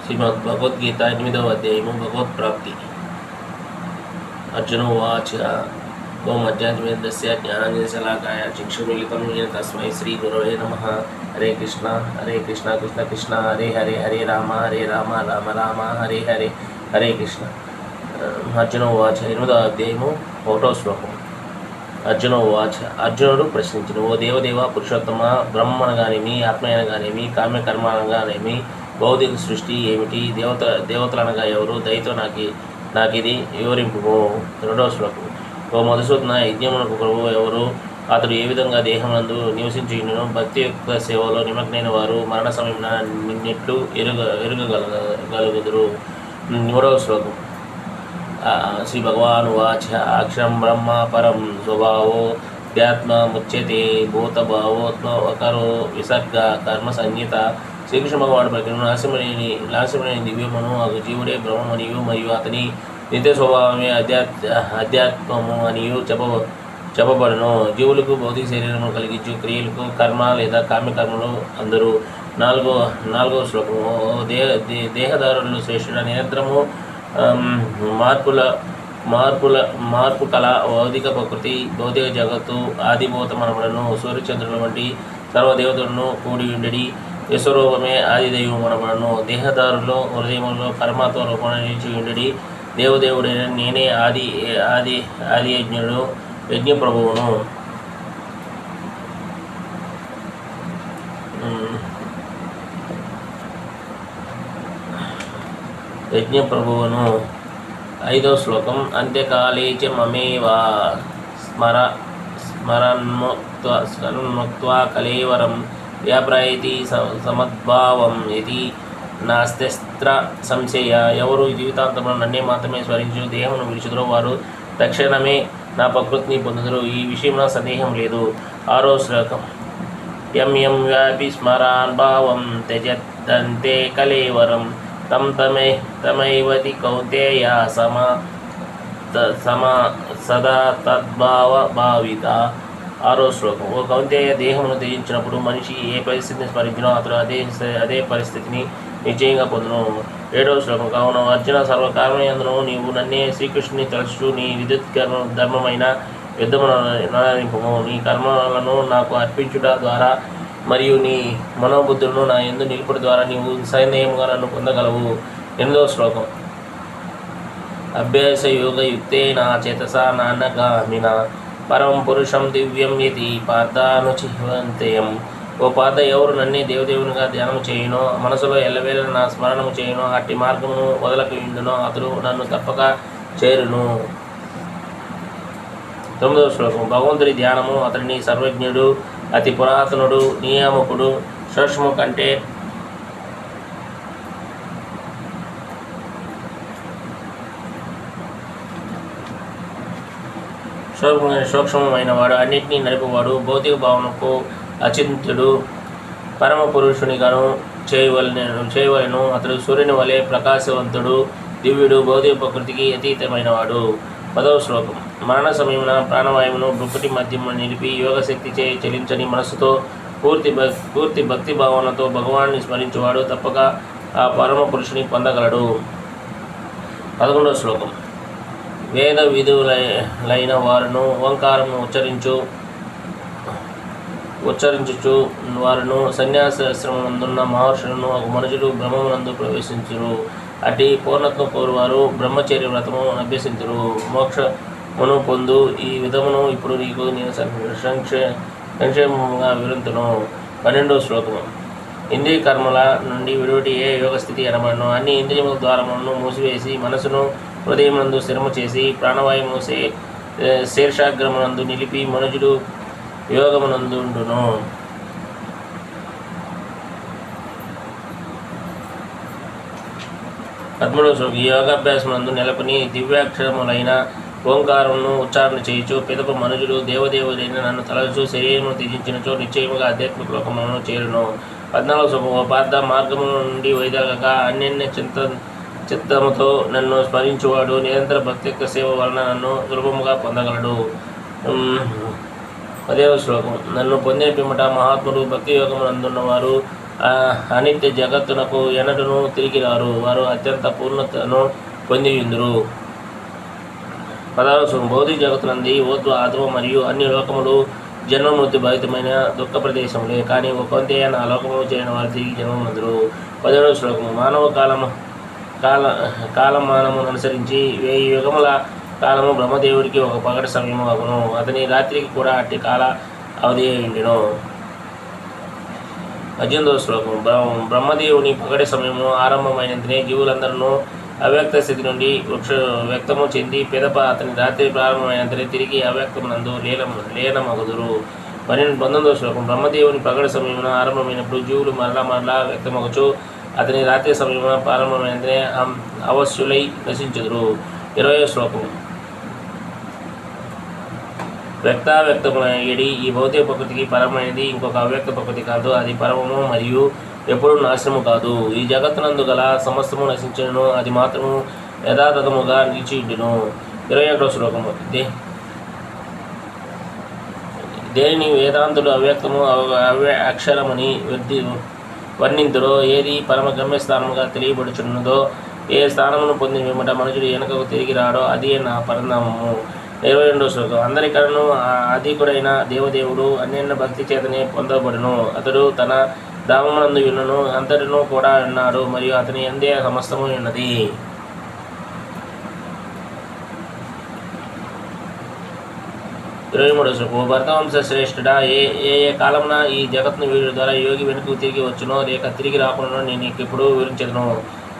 శ్రీమద్భగవద్గీత 8వ అధ్యాయము భగవత్ప్రాప్తి. అర్జున ఉవాచ ఓం అధ్యాత్మేంద్రస్య జ్ఞానాంజనశలాకాయ చక్షురుమిలితం येन తస్మై శ్రీగురవే నమః. హరే కృష్ణ కృష్ణ కృష్ణ హరే హరే హరే రామ రామ రామ హరే హరే హరే కృష్ణ. అర్జున ఉవాచ 8వ అధ్యాయము 1వ శ్లోకం. అర్జున ఉవాచ అర్జునుడు ప్రశ్నించిన, ఓ దేవదేవ పురుషోత్తమ, బ్రహ్మనగానేమి, ఆత్మ అనగానేమి, కామ్యకర్మ అనగానేమి, భౌతిక సృష్టి ఏమిటి, దేవతలనగా ఎవరు, దయతో నాకిది వివరింపు. 2వ శ్లోకం. ఓ మధుసూదన, యజ్ఞమునకు ప్రభువు ఎవరు, అతడు ఏ విధంగా దేహమునందు నివసించును, భక్తి యొక్క సేవలో నిమగ్నైన వారు మరణ సమయమున నిన్నెట్లు ఎరుగగలుగుదురు. 3వ శ్లోకం. శ్రీ భగవాన్ వాచ అక్షరం బ్రహ్మ పరం స్వభావో ధ్యాత్మముచ్యతే భూతభావోత్మకరో విసర్గ కర్మ సంహిత. శ్రీకృష్ణ భగవాను ప్రజ్ఞను నాశమలేని దివ్యమును అగు జీవుడే బ్రహ్మమనియు మరియు అతని నిత్య స్వభావమే అధ్యాత్మము అనియు చెప్పబడును. జీవులకు భౌతిక శరీరము కలిగించు క్రియలకు కర్మ లేదా కామ్యకర్మలు అందరూ. 4వ శ్లోకము. దేహదారులు శ్రేష్ఠుడ, నిరంతరము మార్పు కళ భౌతిక ప్రకృతి, భౌతిక జగత్తు, ఆదిభూతమనములను, సూర్యచంద్రుల వంటి సర్వదేవతలను కూడి ఉండడి విశ్వరూపమే ఆదిదైవం అనబడను. దేహదారులో హృదయములో పరమాత్మ రూపంలో నిలిచి ఉండడి దేవదేవుడైన నేనే ఆది యజ్ఞుడు, యజ్ఞ ప్రభువును. యజ్ఞ ప్రభువును. 5వ శ్లోకం. అంత్యకాలే చ మమేవా స్మరన్ముక్త్వా కలేవరం వ్యాప్రయతి సమద్భావం ఇది నాస్త్యస్త్ర సంశయ. ఎవరు జీవితాంతంలో నన్నే మాత్రమే స్మరించు దేహమును విడిచుదురో వారు తక్షణమే నా ప్రకృతిని పొందుదురు. ఈ విషయంలో సందేహం లేదు. 6వ శ్లోకం. యం వ్యాపి స్మరాన్ భావం త్యజంతే కలేవరం తం తమైవతి కౌంతేయ సదా తద్భావ భావిత. 6వ శ్లోకం. ఓ కౌంతేయ, దేహమును త్యజించినప్పుడు మనిషి ఏ పరిస్థితిని స్మరించినో అతడు అదే పరిస్థితిని నిశ్చయంగా పొందును. 7వ శ్లోకం. కావున అర్జున, సర్వకారణయందును నీవు నన్నే శ్రీకృష్ణుని తలచుచు నీ విద్యుత్ ధర్మమైన యుద్ధమును నరింపుము. నీ కర్మలను నాకు అర్పించుట ద్వారా మరియు నీ మనోబుద్ధులను నా యందు నిలుపుట ద్వారా నీవు సైన్యంగా నన్ను పొందగలవు. 8వ శ్లోకం. అభ్యాసయోగయుక్తేన చేతసా నాన్నగామిన పరం పురుషం దివ్యం యతి పార్థానుచిహ్వంతయం. ఓ పార్థ, ఎవరు నన్నే దేవదేవునిగా ధ్యానము చేయునో, మనసులో ఎల్లవేళ నా స్మరణము చేయునో, అట్టి మార్గమును వదలకుండునో అతడు నన్ను తప్పక చేరును. 9వ శ్లోకం. భగవంతుడి ధ్యానము అతడిని సర్వజ్ఞుడు, అతి పురాతనుడు, నియామకుడు, సూక్ష్మ కంటే సూక్ష్మమైన వాడు, అన్నింటినీ నడిపేవాడు, భౌతిక భావనకు అచింత్యుడు, పరమ పురుషునిగాను చేయవలెను. అతడు సూర్యుని వలె ప్రకాశవంతుడు, దివ్యుడు, భౌతిక ప్రకృతికి అతీతమైన వాడు. 10వ శ్లోకం. మరణ సమయమున ప్రాణవాయువును భృకుటి మధ్యమున నిలిపి యోగశక్తిచే చలించని మనస్సుతో పూర్తి భక్తి భావనతో భగవాన్ని స్మరించువాడు తప్పక ఆ పరమ పురుషుని పొందగలడు. 11వ శ్లోకం. వేద విధులైన వారును ఓంకారమును ఉచ్చరించుచు వారును సన్యాసాశ్రమనందున్న మహర్షులను మనుషులు బ్రహ్మమునందు ప్రవేశించురు. అటు పూర్ణత్వం కోరువారు బ్రహ్మచర్య వ్రతము అభ్యసించురు, మోక్షమును పొందు. ఈ విధమును ఇప్పుడు నీకు నేను సంక్షేమంగా వివరింతును. 12వ శ్లోకము. ఇంద్రియ కర్మల నుండి విడివటి ఏ యోగస్థితి అనబడను. అన్ని ఇంద్రియముల ద్వారములను మూసివేసి మనసును హృదయమునందు స్థిరము చేసి ప్రాణవాయువు శీర్షాగ్రమునందు నిలిపి మనుషుడు యోగమునందుండును. 13వ శ్లోకం. ఈ యోగాభ్యాసమునందు నెలకొని దివ్యాక్షరములైన ఓంకారమును ఉచ్చారణ చేయుచు పిదప మనుజుడు దేవదేవుడైన నన్ను తలచు శరీరమును త్యజించినచో నిశ్చయముగా ఆధ్యాత్మిక లోకమును చేరును. 14వ శ్లోకం. ఓ పార్థ, మార్గము నుండి వైదొలగక అన్యన్య చిత్తముతో నన్ను స్మరించువాడు నిరంతర భక్తి యొక్క సేవ వలన నన్ను సులభముగా పొందగలడు. 10వ శ్లోకం. నన్ను పొందిన పిమ్మట మహాత్ముడు భక్తి యోగమునందున్నవారు అనిత్య జగత్తునకు ఎన్నడను తిరిగి రారు. వారు అత్యంత పూర్ణతను పొందియుందురు. 16వ శ్లోకం. భౌతిక జగత్తునంది ఊర్ధ్వ, అధమ మరియు అన్ని లోకములు జన్మమృత్యు బాధితమైన దుఃఖ ప్రదేశములే. కానీ ఒకంతే నా లోకములు చేరిన వారు తిరిగి జన్మమందురు. 17వ శ్లోకము. మానవ కాలమానమును అనుసరించి 1000 యుగముల కాలము బ్రహ్మదేవుడికి ఒక పగటి సమయము అగును. అతని రాత్రికి కూడా అట్టి కాల అవధి ఉండును. 18వ శ్లోకం. బ్రహ్మదేవుని పగటి సమయము ఆరంభమైనంతనే జీవులందరూ అవ్యక్త స్థితి నుండి వ్యక్తము చెంది పిదప అతని రాత్రి ప్రారంభమైనంతనే తిరిగి అవ్యక్తమునందు లీనమగుదురు. 19వ శ్లోకం. బ్రహ్మదేవుని పగటి సమయమున ఆరంభమైనప్పుడు జీవులు మరలా వ్యక్తమగుచు అతని రాత్రి సమయమున ప్రారంభమైనంతనే అవశ్యులై నశించుదురు. 20వ శ్లోకం. వ్యక్తావ్యక్తమైనది ఈ భౌతిక ప్రకృతికి పరమైనది ఇంకొక అవ్యక్త ప్రకృతి కాదు. అది పరమము మరియు ఎప్పుడూ నాశనము కాదు. ఈ జగత్తునందు గల సమస్తము నశించును, అది మాత్రము యథాతథముగా నిలిచియుండును. 21వ శ్లోకము. దేనిని వేదాంతులు అవ్యక్తము అక్షరమని వర్ణింతురో, ఏది పరమ గమ్యస్థానముగా తెలియబడుచున్నదో, ఏ స్థానమును పొందిన వెంబట మనుషుడు వెనుకకు తిరిగి రాడో అదే నా పరిణామము. 22వ శ్లోకం. అందరికను అధికుడైన దేవదేవుడు అన్యన్న భక్తి చేతనే పొందబడును. అతడు తన ధామమునందు విన్నను, అంతటిను కూడా ఉన్నాడు మరియు అతని అందే సమస్తము ఉన్నది. 23వ శ్లోకం. భరతవంశ శ్రేష్ఠుడా, ఏ కాలమున ఈ జగత్తును వీడి ద్వారా యోగి వెనుకకు తిరిగి వచ్చునో లేక తిరిగి రాకుండా నేను నీకు ఎప్పుడూ వివరించదును.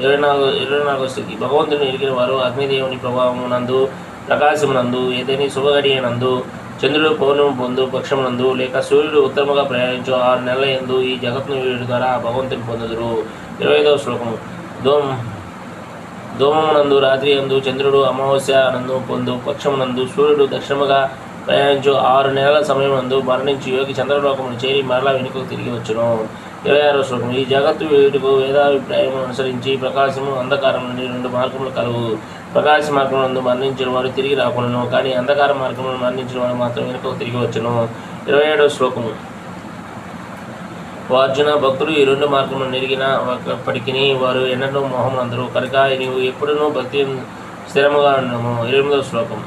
24వ స్థితి. భగవంతుని ఎరిగిన వారు అగ్నిదేవుని ప్రభావమునందు ప్రకాశమునందు ఏదేని శుభగడియనందు చంద్రుడు పౌర్ణమి పొందు పక్షమునందు లేక సూర్యుడు ఉత్తరముగా ప్రయాణించు 6 నెలల యందు ఈ జగత్తును వీడి ద్వారా భగవంతుని పొందుదురు. 25వ శ్లోకము. ధూమమునందు రాత్రి యందు చంద్రుడు అమావాస్య నందు పొందు పక్షమునందు సూర్యుడు దక్షిణముగా ప్రయాణించు 6 నెలల సమయమందు మరణించి యోగి చంద్రలోకమును చేరి మరలా వెనుకకు తిరిగి వచ్చును. 26వ శ్లోకం. ఈ జగత్తు వీడుకు వేదాభిప్రాయము అనుసరించి ప్రకాశము అంధకారం నుండి 2 మార్గములు కలవు. ప్రకాశ మార్గమునందు మరణించిన వారు తిరిగి రాకును, కానీ అంధకార మార్గమును మరణించిన వారు మాత్రం వెనుకకు తిరిగి వచ్చును. 27వ శ్లోకము. అర్జున, భక్తులు ఈ 2 మార్గములను నెరిగిన ఒకప్పటికి వారు ఎన్నడూ మోహమునందరు కనుక నీవు ఎప్పుడునూ భక్తి స్థిరముగా ఉండము. 28వ శ్లోకం.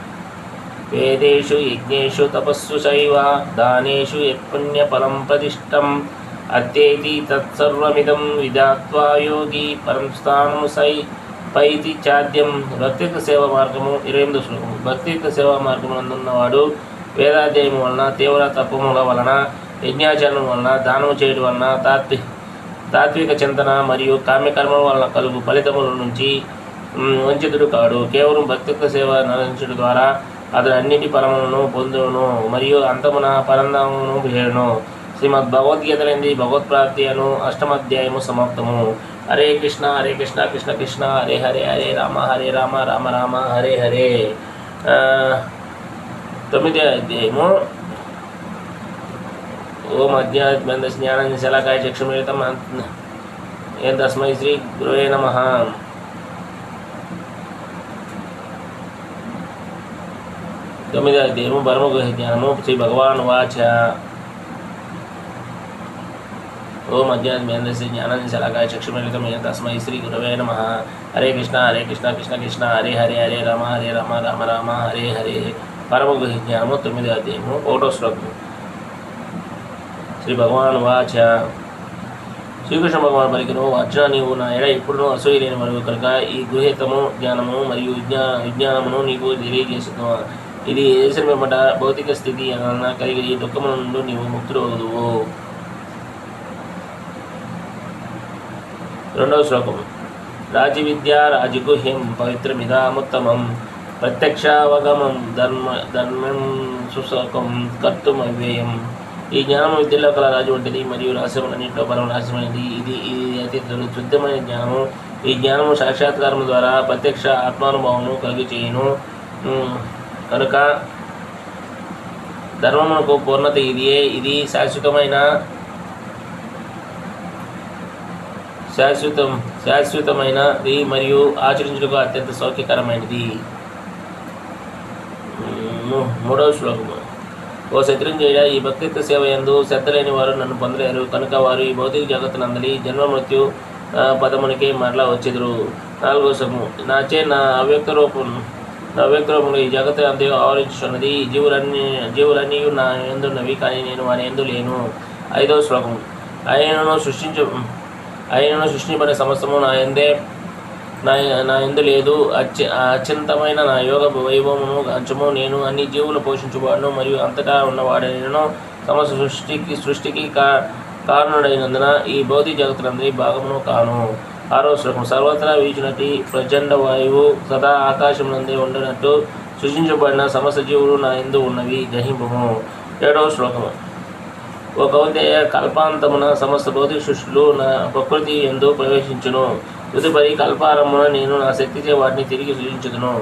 వేదేషు యజ్ఞేషు తపస్సు శైవ దానేషు యత్పుణ్యఫలం ప్రతిష్టం అత్యేతి తత్సర్వమిదం విధాత్వా యోగి పరం స్థానము పైతి చాద్యం. భక్తియుక్త సేవా మార్గము. 28వ శ్లోకము. భక్తియుక్త సేవా మార్గమునందున్నవాడు వేదాధ్యాయము వలన, తీవ్ర తపముల వలన, యజ్ఞాచరణం వలన, దానము చేయడం వలన, తాత్విక చింతన మరియు కామ్యకర్మల వలన కలుగు ఫలితముల నుంచి వంచితుడు కాడు. కేవలం భక్తియుక్త సేవ నరించడం ద్వారా అతడు అన్నిటి పరములను పొందును మరియు అంతమున పరంధామమును చేరును. శ్రీమద్ భగవద్గీతలంది భగవత్ప్రాప్తి అను 8వ అధ్యాయము సమాప్తము. హరే కృష్ణ హరే కృష్ణ కృష్ణ కృష్ణ హరే హరే, హరే రామ రామ రామ హరే హరే. 9వ అధ్యాయము. ఓం అజ్ఞాన జ్ఞానం శలాకాయ చక్షుమిలితం ఏం తస్మై శ్రీ గురువే నమః. 9వ అధ్యాయము. పరమగుహ జ్ఞానము. శ్రీ భగవాన్ వాచ. ఓం అజ్ఞాన జ్ఞానం శలాకాయ చక్షుమిలితం ఏం తస్మై శ్రీ గురవే నమః. హరే కృష్ణ కృష్ణ కృష్ణ హరే హరే, హరే రామ రామ రామ హరే హరే. పరమగుహ జ్ఞానము. 9వ అధ్యాయము. 1వ శ్లోకము. శ్రీ భగవాన్ వాచ. శ్రీకృష్ణ భగవాన్ పలికెను, అర్జున, నీవు నా ఎడ ఎప్పుడూ అసూయ లేని వరకు కనుక ఈ గుహేతము జ్ఞానము మరియు విజ్ఞానమును నీకు తెలియజేస్తున్నా. ఇది దేశం వెంబట భౌతిక స్థితి అన్న కలిగి దుఃఖముల నుండి నీవు ముక్తుడవుదువు. 2వ శ్లోకం. రాజవిద్యా రాజగుహ్యం పవిత్రమిదాముత్తమం ప్రత్యక్షావగమం ధర్మం సుసుఖం కర్తుమవ్యయం. ఈ జ్ఞానము విద్యలో కల రాజు వంటిది మరియు రహస్యములన్నింటిలో పరమ రహస్యమైనది. ఇది అతి శుద్ధమైన జ్ఞానము. ఈ జ్ఞానము సాక్షాత్కారము ద్వారా ప్రత్యక్ష ఆత్మానుభవమును కలిగి చేయును. కనుక ధర్మమునకు పూర్ణత ఇదియే. ఇది శాశ్వతమైనది మరియు ఆచరించుటకు అత్యంత సౌఖ్యకరమైనది. 3వ శ్లోకము. ఓ శత్రుంజయ, ఈ భక్తిత్వ సేవ యందు శ్రద్ధ లేని వారు నన్ను పొందలేరు. కనుక వారు ఈ భౌతిక జగత్తునందలి జన్మ మృత్యు పదమునికి మరలా వచ్చెదరు. 4వ శ్లోకము. నాచే నా అవ్యక్త రూపంలో ఈ జగత్తు అంతే ఆవరించున్నది. జీవులన్నీ నా ఎందున్నవి, కానీ నేను వారి ఎందు లేను. 5వ శ్లోకము. ఆయనను సృష్టింపబడిన సమస్తము నా ఎందు లేదు. అత్యంతమైన నా యోగ వైభవమును అంచము నేను అన్ని జీవులు పోషించువాడును మరియు అంతటా ఉన్నవాడైనను సమస్త సృష్టికి కారణుడైనందున ఈ భౌతిక జగత్తులందరి భాగమును కాను. 6వ శ్లోకం. సర్వత్రా వీచినట్టి ప్రచండ వాయువు సదా ఆకాశమునందే ఉండినట్టు సృష్టించబడిన సమస్త జీవులు నా ఎందు ఉన్నవి, గ్రహింపము. 7వ శ్లోకము. ఓ కౌంతేయ, కల్పాంతమున సమస్త భౌతిక సృష్టిలు నా ప్రకృతి ఎందు ప్రవేశించును. తదుపరి కల్పారంభమున నేను నా శక్తిచే వాటిని తిరిగి సృజించుదును.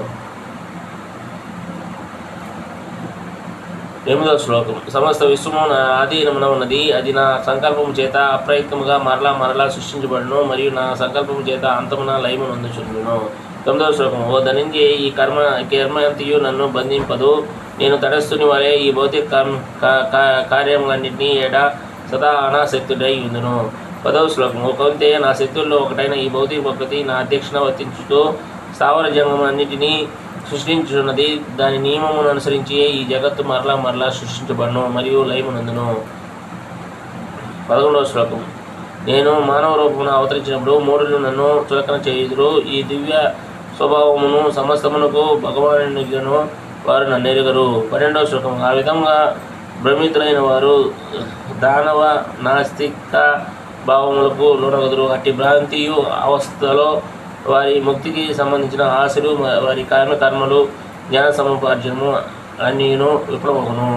8వ శ్లోకం. సమస్త విశ్వము నా ఆధీనమున ఉన్నది. అది నా సంకల్పము చేత అప్రయత్నముగా మరలా సృష్టించబడును మరియు నా సంకల్పము చేత అంతమున లయము నొందుచుండును. 9వ శ్లోకం. ఓ ధనంజయ, ఈ కర్మంతియు నన్ను బంధింపదు. నేను తటస్థుని వలె ఈ భౌతిక కార్యములన్నింటినీ సదా అనాసక్తుడై ఉందును. 10వ శ్లోకం. ఓ కౌంతేయ, నా శక్తుల్లో ఒకటైన ఈ భౌతిక ప్రకృతి నా అధ్యక్షణ వర్తించుతూ స్థావర జంగములన్నింటినీ సృష్టించున్నది. దాని నియమమును అనుసరించి ఈ జగత్తు మరలా సృష్టించబడును మరియు లయమునందును. 11వ శ్లోకం. నేను మానవ రూపమున అవతరించినప్పుడు మూఢులు నన్ను చులకన చేయుదురు. ఈ దివ్య స్వభావమును సమస్తమునకు భగవానునిగాను వారు నన్ను ఎరుగరు. 12వ శ్లోకం. ఆ విధంగా భ్రమితులైన వారు దానవ నాస్తిక భావములకు లోనగదురు. అట్టి భ్రాంతియు అవస్థలో వారి ముక్తికి సంబంధించిన ఆశలు, వారి కర్మలు, జ్ఞాన సముపార్జనము అన్నీను విఫలమగును.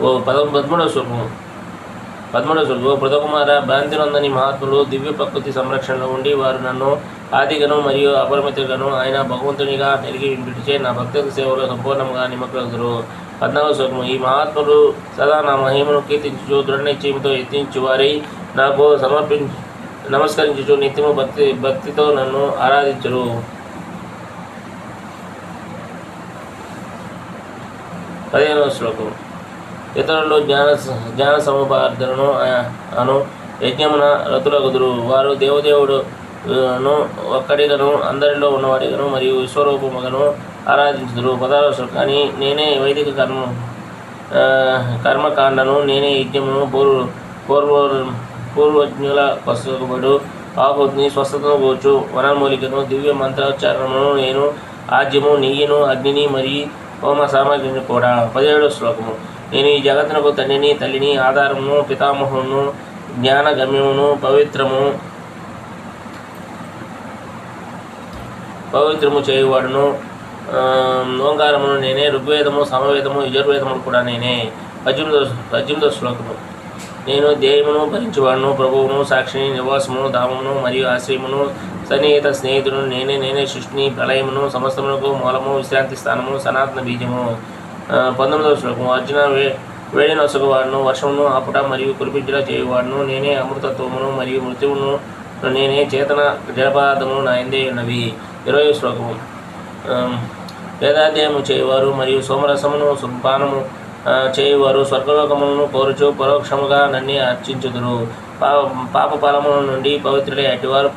ఓ 13వ శ్లోకము. ఓ పృథకుమార, భ్రాంతి నొందని మహాత్ములు దివ్య ప్రకృతి సంరక్షణలో ఉండి వారు నన్ను ఆదిగను మరియు అపరిమితులను ఆయన భగవంతునిగా నెరిగి విడిచే నా భక్తుల సేవలో సంపూర్ణంగా నిమగ్నులు. 14వ శ్లోకము. ఈ మహాత్ములు సదా నా మహిమను కీర్తించు దృఢ నిశ్చయంతో యత్నించు వారై నాకు నమస్కరించుచు నిత్యము భక్తితో నన్ను ఆరాధించరు. 15వ శ్లోకం. ఇతరులు జ్ఞాన సముపార్జనను అను యజ్ఞమున రతులగుదురు. వారు దేవదేవుడును ఒక్కడిగను అందరిలో ఉన్నవాడిగను మరియు విశ్వరూపముగను ఆరాధించుదురు. 16వ శ్లోకం. కానీ నేనే వైదిక కర్మకాండను, నేనే యజ్ఞమును, పూర్వజ్ఞుల పసుబడు ఆహుతిని, స్వస్థతను కూర్చు వనమూలికను, దివ్య మంత్రోచ్చారణను, నేను ఆజ్యము, నెయ్యిను, అగ్నిని మరియు హోమ సామాగ్రిని కూడా. 17వ శ్లోకము. నేను ఈ జగత్తునకు తండ్రిని, తల్లిని, ఆధారమును, పితామహును, జ్ఞాన గమ్యమును, పవిత్రము చేయువాడును. ఓంకారమును నేనే. ఋగ్వేదము, సమవేదము, యజుర్వేదములు కూడా నేనే. 18వ శ్లోకము. నేను ధ్యేయమును భరించువాడును, ప్రభువును, సాక్షిని, నివాసమును, ధామమును మరియు ఆశ్రయమును, సన్నిహిత స్నేహితుడు నేనే సృష్టిని, ప్రళయమును, సమస్తమునకు మూలము, విశ్రాంతి స్థానము, సనాతన బీజము. 19వ శ్లోకము. అర్జున, వేడి నొసగువాడును, వర్షమును ఆపుట మరియు కురిపించుట చేయువాడును నేనే. అమృతత్వమును మరియు మృత్యువును నేనే. చేతన జలపదార్థమును నా యందే ఉన్నవి. 20వ శ్లోకము. వేదాధ్యాయము చేయువారు మరియు సోమరసమును పానము చేయువారు స్వర్గలోకములను కోరుచు పరోక్షముగా నన్ను అర్చించుదురు. పాప ఫలముల నుండి పవిత్రులే అట్టివారు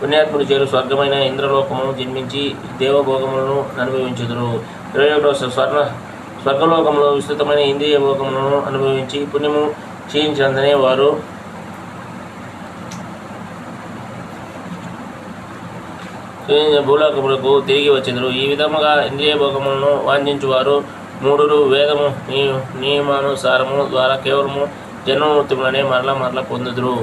పుణ్యాత్ముడు చేరు స్వర్గమైన ఇంద్రలోకమును జన్మించి దేవభోగములను అనుభవించుదురు. 21వ స్వర్గలోకంలో విస్తృతమైన ఇంద్రియ భోగములను అనుభవించి పుణ్యము క్షీణించినంతనే వారు భూలోకములకు తిరిగి వచ్చెదరు. ఈ విధముగా ఇంద్రియ భోగములను వాంఛించువారు మూఢులు వేదము నియమానుసారము ద్వారా కేవలము జన్మమృత్యులనే మరలా పొందుదురు.